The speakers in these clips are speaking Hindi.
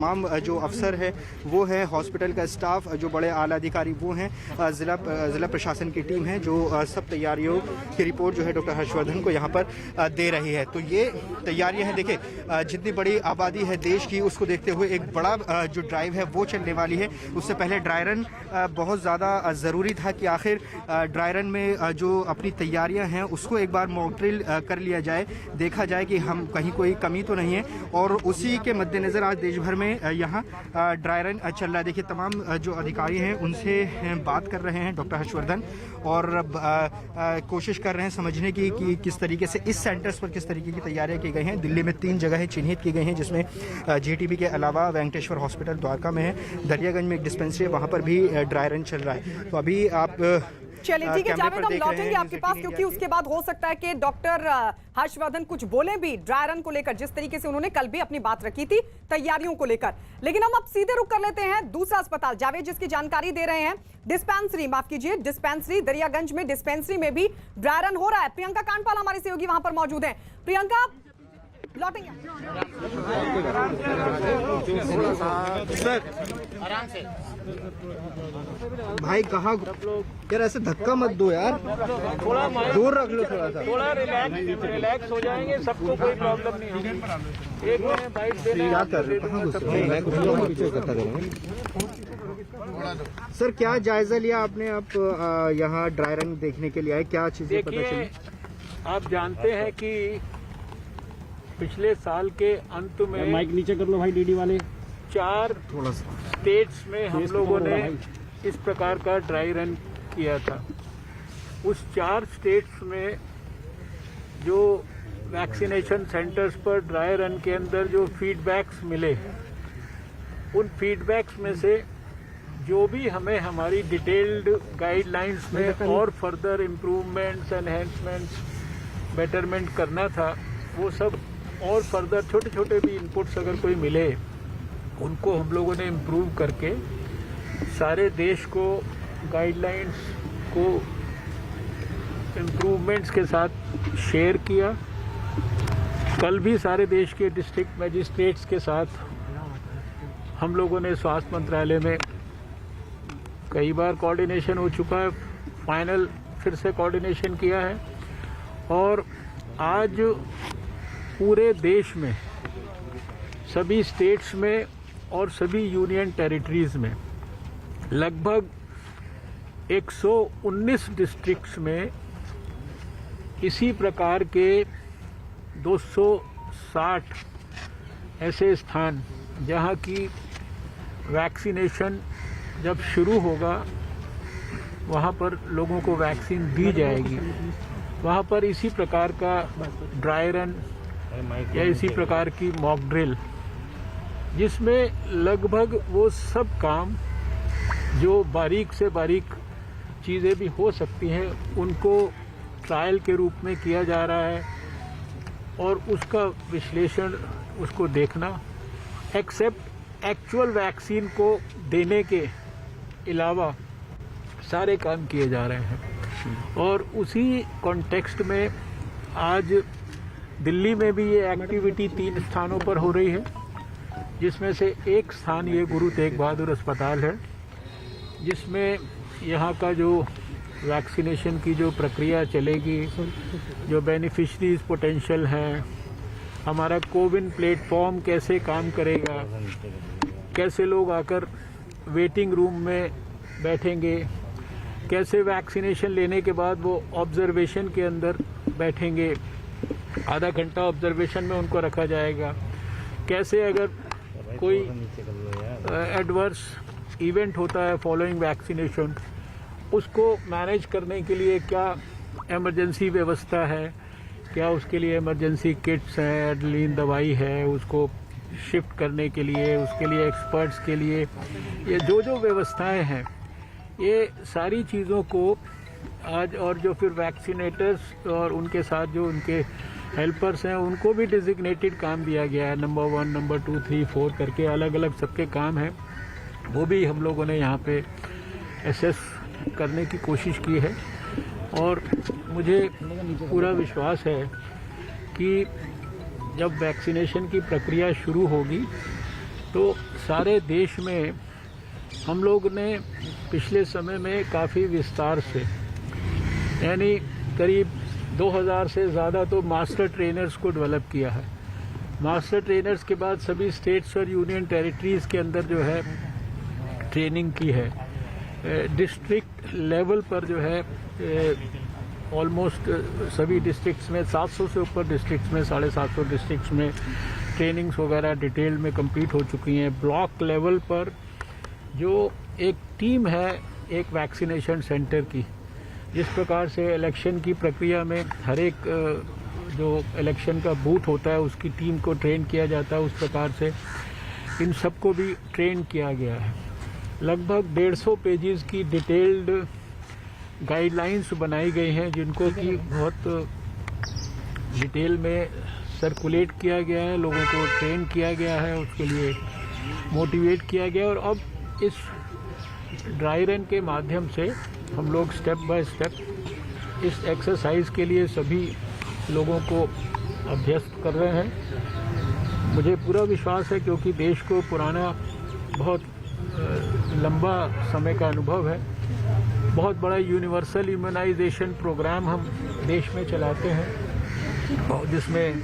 तमाम जो अफसर है वो है, हॉस्पिटल का स्टाफ, जो बड़े आला अधिकारी वो हैं, ज़िला प्रशासन की टीम है जो सब तैयारियों की रिपोर्ट जो है डॉक्टर हर्षवर्धन को यहाँ पर दे रही है। तो ये तैयारियां हैं, देखिए जितनी बड़ी आबादी है देश की उसको देखते हुए एक बड़ा जो ड्राइव है वो चलने वाली है। उससे पहले ड्राई रन बहुत ज़्यादा ज़रूरी था कि आखिर ड्राई रन में जो अपनी तैयारियाँ हैं उसको एक बार मॉक ड्रिल कर लिया जाए, देखा जाए कि हम कहीं कोई कमी तो नहीं है। और उसी के मद्देनज़र आज देश भर में यहाँ ड्राई रन चल रहा है। देखिए तमाम जो अधिकारी हैं उनसे बात कर रहे हैं डॉक्टर हर्षवर्धन और कोशिश कर रहे हैं समझने की कि किस तरीके से इस सेंटर्स पर किस तरीके की तैयारियां की गई हैं। दिल्ली में 3 जगहें चिन्हित की गई हैं जिसमें जीटीबी के अलावा वेंकटेश्वर हॉस्पिटल द्वारका में है, दरियागंज में एक डिस्पेंसरी है, वहाँ पर भी ड्राई रन चल रहा है। तो अभी आप चलिए ठीक है जावेद, हम लौटेंगे आपके पास क्योंकि उसके बाद हो सकता है कि डॉक्टर हर्षवर्धन कुछ बोले भी ड्राई रन को लेकर, जिस तरीके से उन्होंने कल भी अपनी बात रखी थी तैयारियों को लेकर। लेकिन हम अब सीधे रुक कर लेते हैं दूसरा अस्पताल, जावेद जिसकी जानकारी दे रहे हैं डिस्पेंसरी, माफ कीजिए डिस्पेंसरी दरियागंज में, डिस्पेंसरी में भी ड्राई रन हो रहा है। प्रियंका कांडपाल हमारी सहयोगी वहां पर मौजूद है। प्रियंका लौटेंगे आराम से भाई, कहाँ यार, ऐसे धक्का मत दो यार, थोड़ा दूर रख लो, थोड़ा रिलैक्स हो जाएंगे, सबको कोई प्रॉब्लम नहीं होगी। एक मिनट बाइट देना सर, क्या जायजा लिया आपने? आप यहाँ ड्राई रन देखने के लिए आए, क्या चीजें पता चली? आप जानते हैं कि पिछले साल के अंत में माइक नीचे कर लो भाई, डीडी वाले। 4 स्टेट्स में हम लोगों ने इस प्रकार का ड्राई रन किया था। उस 4 स्टेट्स में जो वैक्सीनेशन सेंटर्स पर ड्राई रन के अंदर जो फीडबैक्स मिले, उन फीडबैक्स में से जो भी हमें हमारी डिटेल्ड गाइडलाइंस में और फर्दर इम्प्रूवमेंट्स, एनहेंसमेंट्स, बेटरमेंट करना था, वो सब और फर्दर छोटे छोटे भी इनपुट्स अगर कोई मिले उनको हम लोगों ने इम्प्रूव करके सारे देश को गाइडलाइंस को इम्प्रूवमेंट्स के साथ शेयर किया। कल भी सारे देश के डिस्ट्रिक्ट मजिस्ट्रेट्स के साथ हम लोगों ने स्वास्थ्य मंत्रालय में कई बार कोऑर्डिनेशन हो चुका है, फाइनल फिर से कोऑर्डिनेशन किया है। और आज पूरे देश में सभी स्टेट्स में और सभी यूनियन टेरिटरीज में लगभग 119 डिस्ट्रिक्ट्स में इसी प्रकार के 260 ऐसे स्थान जहां की वैक्सीनेशन जब शुरू होगा वहां पर लोगों को वैक्सीन दी जाएगी, वहां पर इसी प्रकार का ड्राई रन या इसी प्रकार की मॉक ड्रिल, जिसमें लगभग वो सब काम जो बारीक से बारीक चीज़ें भी हो सकती हैं उनको ट्रायल के रूप में किया जा रहा है और उसका विश्लेषण, उसको देखना, एक्सेप्ट एक्चुअल वैक्सीन को देने के अलावा सारे काम किए जा रहे हैं। और उसी कॉन्टेक्स्ट में आज दिल्ली में भी ये एक्टिविटी 3 स्थानों पर हो रही है, जिसमें से एक स्थान ये गुरु तेग बहादुर अस्पताल है, जिसमें यहाँ का जो वैक्सीनेशन की जो प्रक्रिया चलेगी, जो बेनिफिशरीज पोटेंशियल हैं, हमारा कोविन प्लेटफॉर्म कैसे काम करेगा, कैसे लोग आकर वेटिंग रूम में बैठेंगे, कैसे वैक्सीनेशन लेने के बाद वो ऑब्जर्वेशन के अंदर बैठेंगे, आधा घंटा ऑब्जर्वेशन में उनको रखा जाएगा, कैसे अगर कोई एडवर्स इवेंट होता है फॉलोइंग वैक्सीनेशन उसको मैनेज करने के लिए क्या इमरजेंसी व्यवस्था है, क्या उसके लिए इमरजेंसी किट्स हैं, एड्रेनलिन दवाई है, उसको शिफ्ट करने के लिए, उसके लिए एक्सपर्ट्स के लिए ये जो जो व्यवस्थाएं हैं, ये सारी चीज़ों को आज, और जो फिर वैक्सीनेटर्स और उनके साथ जो उनके हेल्पर्स हैं उनको भी डिजिग्नेटेड काम दिया गया है, नंबर 1, नंबर 2, 3, 4 करके अलग अलग सबके काम हैं, वो भी हम लोगों ने यहाँ पे एसेस करने की कोशिश की है। और मुझे पूरा विश्वास है कि जब वैक्सीनेशन की प्रक्रिया शुरू होगी तो सारे देश में हम लोग ने पिछले समय में काफ़ी विस्तार से, यानी करीब 2000 से ज़्यादा तो मास्टर ट्रेनर्स को डेवलप किया है। मास्टर ट्रेनर्स के बाद सभी स्टेट्स और यूनियन टेरिटरीज़ के अंदर जो है ट्रेनिंग की है। डिस्ट्रिक्ट लेवल पर जो है ऑलमोस्ट सभी डिस्ट्रिक्ट्स में 700 से ऊपर डिस्ट्रिक्ट्स में 750 डिस्ट्रिक्ट्स में ट्रेनिंग्स वगैरह डिटेल में कंप्लीट हो चुकी हैं। ब्लॉक लेवल पर जो एक टीम है एक वैक्सीनेशन सेंटर की, जिस प्रकार से इलेक्शन की प्रक्रिया में हर एक जो इलेक्शन का बूथ होता है उसकी टीम को ट्रेन किया जाता है, उस प्रकार से इन सबको भी ट्रेन किया गया है। लगभग 150 पेजेस की डिटेल्ड गाइडलाइंस बनाई गई हैं, जिनको कि बहुत डिटेल में सर्कुलेट किया गया है, लोगों को ट्रेन किया गया है, उसके लिए मोटिवेट किया गया। और अब इस ड्राई रन के माध्यम से हम लोग स्टेप बाय स्टेप इस एक्सरसाइज के लिए सभी लोगों को अभ्यस्त कर रहे हैं। मुझे पूरा विश्वास है, क्योंकि देश को पुराना बहुत लंबा समय का अनुभव है। बहुत बड़ा यूनिवर्सल इम्यूनाइजेशन प्रोग्राम हम देश में चलाते हैं, जिसमें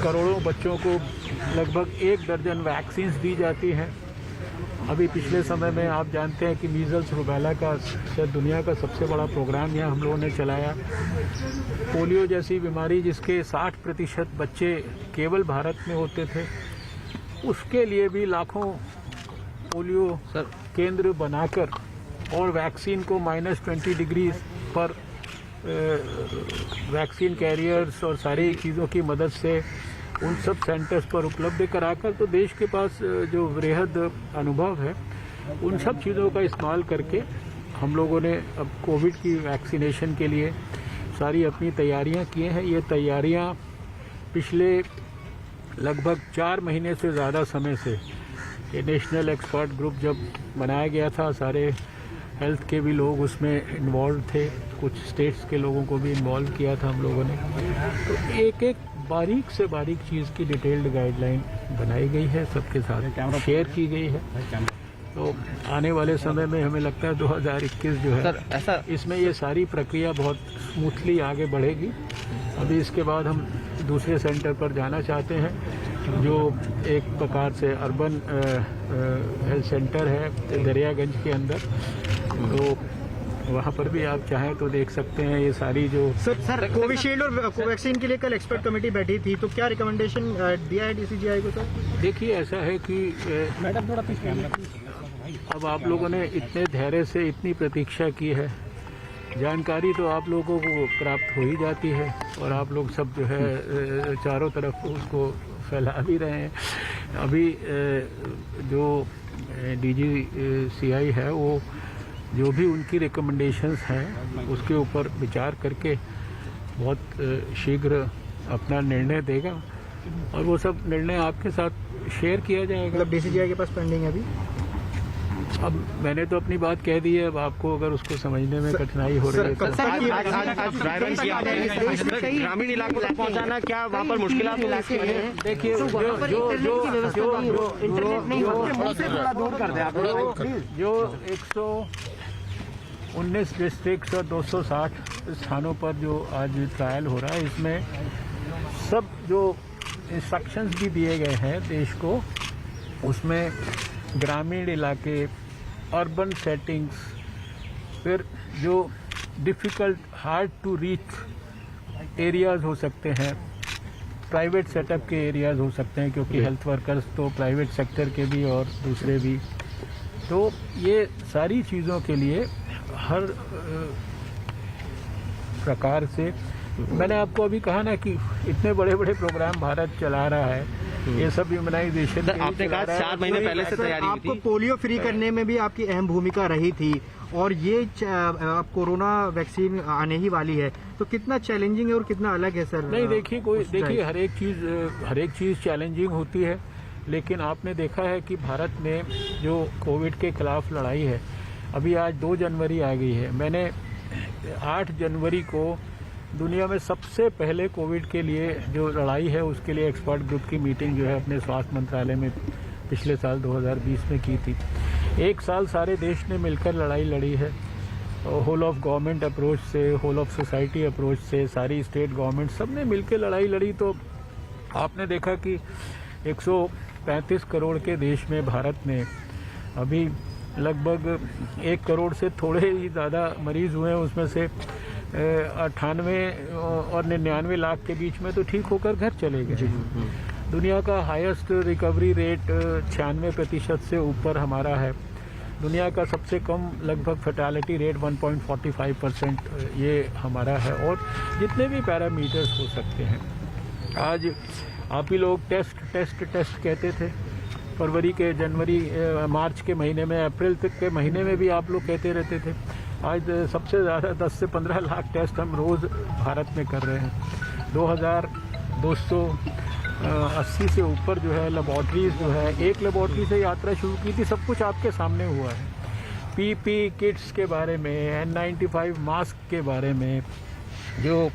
करोड़ों बच्चों को लगभग 1 दर्जन वैक्सीन्स दी जाती हैं। अभी पिछले समय में आप जानते हैं कि मीजल्स रूबेला का शायद दुनिया का सबसे बड़ा प्रोग्राम यहाँ हम लोगों ने चलाया। पोलियो जैसी बीमारी जिसके 60% बच्चे केवल भारत में होते थे, उसके लिए भी लाखों पोलियो केंद्र बनाकर और वैक्सीन को -20 डिग्री पर वैक्सीन कैरियर्स और सारी चीज़ों की मदद से उन सब सेंटर्स पर उपलब्ध कराकर, तो देश के पास जो वृहद अनुभव है उन सब चीज़ों का इस्तेमाल करके हम लोगों ने अब कोविड की वैक्सीनेशन के लिए सारी अपनी तैयारियां की हैं। ये तैयारियां पिछले लगभग 4 महीने से ज़्यादा समय से ये नेशनल एक्सपर्ट ग्रुप जब बनाया गया था, सारे हेल्थ के भी लोग उसमें इन्वॉल्व थे, कुछ स्टेट्स के लोगों को भी इन्वॉल्व किया था हम लोगों ने। तो एक एक बारीक से बारीक चीज़ की डिटेल्ड गाइडलाइन बनाई गई है, सबके साथ शेयर की गई है। तो आने वाले समय में हमें लगता है 2021 जो है ऐसा इसमें ये सारी प्रक्रिया बहुत स्मूथली आगे बढ़ेगी। अभी इसके बाद हम दूसरे सेंटर पर जाना चाहते हैं, जो एक प्रकार से अर्बन हेल्थ सेंटर है दरियागंज के अंदर। तो वहाँ पर भी आप चाहें तो देख सकते हैं ये सारी जो सर कोविशील्ड और कोवैक्सीन के लिए कल एक्सपर्ट कमेटी बैठी थी, तो क्या रिकमेंडेशन दिया है DCGI को? सर देखिए, ऐसा है कि मैडम थोड़ा अब आप लोगों ने इतने धैर्य से इतनी प्रतीक्षा की है, जानकारी तो आप लोगों को प्राप्त हो ही जाती है और आप लोग सब जो है चारों तरफ उसको फैला भी रहे हैं। अभी जो DGCI है वो जो भी उनकी रिकमेंडेशंस हैं उसके ऊपर विचार करके बहुत शीघ्र अपना निर्णय देगा और वो सब निर्णय आपके साथ शेयर किया जाएगा। मतलब DCGI के पास पेंडिंग है अभी? अब मैंने तो अपनी बात कह दी है, अब आपको अगर उसको समझने में कठिनाई हो रही है तो ग्रामीण इलाकों तक पहुंचाना क्या वहाँ पर मुश्किल देखिए जो 119 डिस्ट्रिक्ट्स और 260 स्थानों पर जो आज ट्रायल हो रहा है, इसमें सब जो इंस्ट्रक्शंस भी दिए गए हैं देश को, उसमें ग्रामीण इलाके, अर्बन सेटिंग्स, फिर जो difficult hard to reach areas हो सकते हैं, प्राइवेट सेटअप के एरियाज़ हो सकते हैं, क्योंकि हेल्थ वर्कर्स तो प्राइवेट सेक्टर के भी और दूसरे भी, तो ये सारी चीज़ों के लिए हर प्रकार से मैंने आपको अभी कहा ना कि इतने बड़े बड़े प्रोग्राम भारत चला रहा है, ये सब इम्यूनाइजेशन आपने कहा 4 महीने पहले से तैयारी हुई थी। आपको पोलियो फ्री करने में भी आपकी अहम भूमिका रही थी और ये कोरोना वैक्सीन आने ही वाली है, तो कितना चैलेंजिंग है और कितना अलग है सर? नहीं, देखिए हर एक चीज़ चैलेंजिंग होती है, लेकिन आपने देखा है कि भारत में जो कोविड के खिलाफ लड़ाई है, अभी आज 2 जनवरी आ गई है, मैंने 8 जनवरी को दुनिया में सबसे पहले कोविड के लिए जो लड़ाई है उसके लिए एक्सपर्ट ग्रुप की मीटिंग जो है अपने स्वास्थ्य मंत्रालय में पिछले साल 2020 में की थी। एक साल सारे देश ने मिलकर लड़ाई लड़ी है, होल ऑफ गवर्नमेंट अप्रोच से, होल ऑफ सोसाइटी अप्रोच से, सारी स्टेट गवर्नमेंट सब ने मिलकर लड़ाई लड़ी। तो आपने देखा कि 135 करोड़ के देश में भारत ने अभी लगभग 1 करोड़ से थोड़े ही ज़्यादा मरीज़ हुए हैं, उसमें से 98 और 99 लाख के बीच में तो ठीक होकर घर चले गए। दुनिया का हाईएस्ट रिकवरी रेट 96% से ऊपर हमारा है। दुनिया का सबसे कम लगभग फैटालिटी रेट 1.45% ये हमारा है। और जितने भी पैरामीटर्स हो सकते हैं, आज आप ही लोग टेस्ट कहते थे, फरवरी के मार्च के महीने में, अप्रैल तक के महीने में भी आप लोग कहते रहते थे। आज सबसे ज़्यादा 10 से 15 लाख टेस्ट हम रोज़ भारत में कर रहे हैं। 2280 से ऊपर जो है लेबॉर्ट्रीज जो है, एक लेबॉर्ट्री से यात्रा शुरू की थी। सब कुछ आपके सामने हुआ है। पीपी किट्स के बारे में, N95 मास्क के बारे में, जो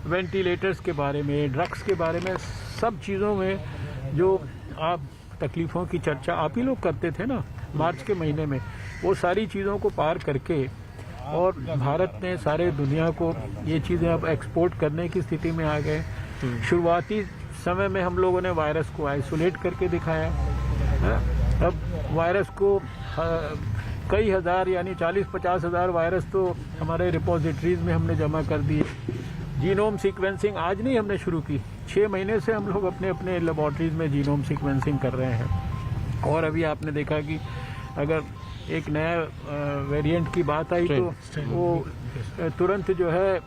वेंटिलेटर्स के बारे में, ड्रग्स के बारे में, सब चीज़ों में जो आप तकलीफ़ों की चर्चा आप ही लोग करते थे ना मार्च के महीने में, वो सारी चीज़ों को पार करके और भारत ने सारे दुनिया को ये चीज़ें अब एक्सपोर्ट करने की स्थिति में आ गए। शुरुआती समय में हम लोगों ने वायरस को आइसोलेट करके दिखाया, अब वायरस को कई हज़ार यानी 40-50 हज़ार वायरस तो हमारे रिपोजिटरीज में हमने जमा कर दिए। जीनोम सीक्वेंसिंग आज नहीं हमने शुरू की, 6 महीने से हम लोग अपने अपने लेबॉर्ट्रीज में जीनोम सीक्वेंसिंग कर रहे हैं। और अभी आपने देखा कि अगर एक नया वेरिएंट की बात आई तो वो तुरंत जो है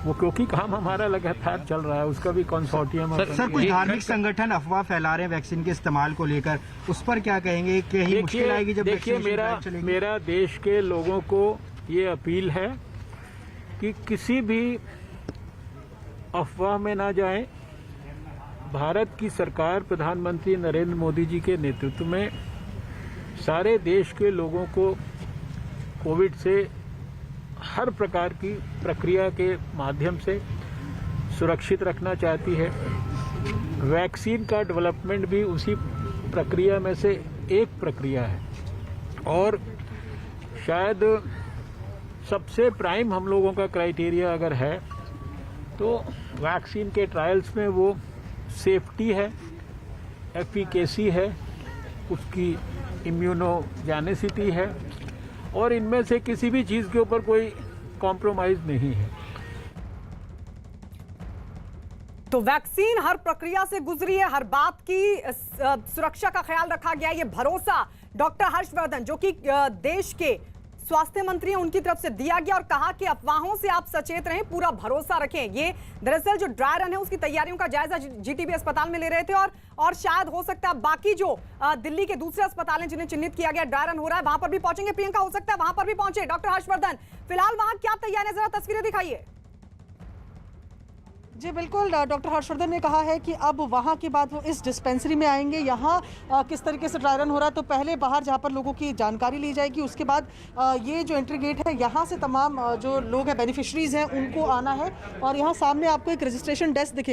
वो, क्योंकि काम हमारा लगातार चल रहा है, उसका भी कंसोर्टियम। सर कुछ धार्मिक संगठन अफवाह फैला रहे हैं वैक्सीन के इस्तेमाल को लेकर, उस पर क्या कहेंगे? कहीं मुश्किल आएगी जब देखिए मेरा देश के लोगों को ये अपील है कि किसी भी अफवाह में ना जाएं। भारत की सरकार प्रधानमंत्री नरेंद्र मोदी जी के नेतृत्व में सारे देश के लोगों को कोविड से हर प्रकार की प्रक्रिया के माध्यम से सुरक्षित रखना चाहती है। वैक्सीन का डेवलपमेंट भी उसी प्रक्रिया में से एक प्रक्रिया है। और शायद सबसे प्राइम हम लोगों का क्राइटेरिया अगर है तो वैक्सीन के ट्रायल्स में वो सेफ्टी है, एफिकेसी है, उसकी इम्यूनोजेनिसिटी है, और इनमें से किसी भी चीज़ के ऊपर कोई कॉम्प्रोमाइज़ नहीं है। तो वैक्सीन हर प्रक्रिया से गुजरी है, हर बात की सुरक्षा का ख्याल रखा गया। ये भरोसा डॉक्टर हर्षवर्धन जो कि देश के स्वास्थ्य मंत्री हैं उनकी तरफ से दिया गया और कहा कि अफवाहों से आप सचेत रहें, पूरा भरोसा रखें। ये दरअसल जो ड्राई रन है उसकी तैयारियों का जायजा जीटीबी अस्पताल में ले रहे थे और शायद हो सकता है बाकी जो दिल्ली के दूसरे अस्पताल हैं जिन्हें चिन्हित किया गया ड्राई रन हो रहा है वहां पर भी पहुंचेंगे। प्रियंका, हो सकता है वहां पर भी पहुंचे डॉक्टर हर्षवर्धन। फिलहाल वहां क्या तैयारी, जरा तस्वीरें दिखाइए। जी बिल्कुल, डॉक्टर हर्षवर्धन ने कहा है कि अब वहाँ के बाद वो इस डिस्पेंसरी में आएंगे। यहाँ किस तरीके से ड्राई रन हो रहा है, तो पहले बाहर जहाँ पर लोगों की जानकारी ली जाएगी, उसके बाद ये जो एंट्री गेट है यहाँ से तमाम जो लोग हैं बेनिफिशरीज हैं उनको आना है। और यहाँ सामने आपको एक रजिस्ट्रेशन डेस्क दिखेगा।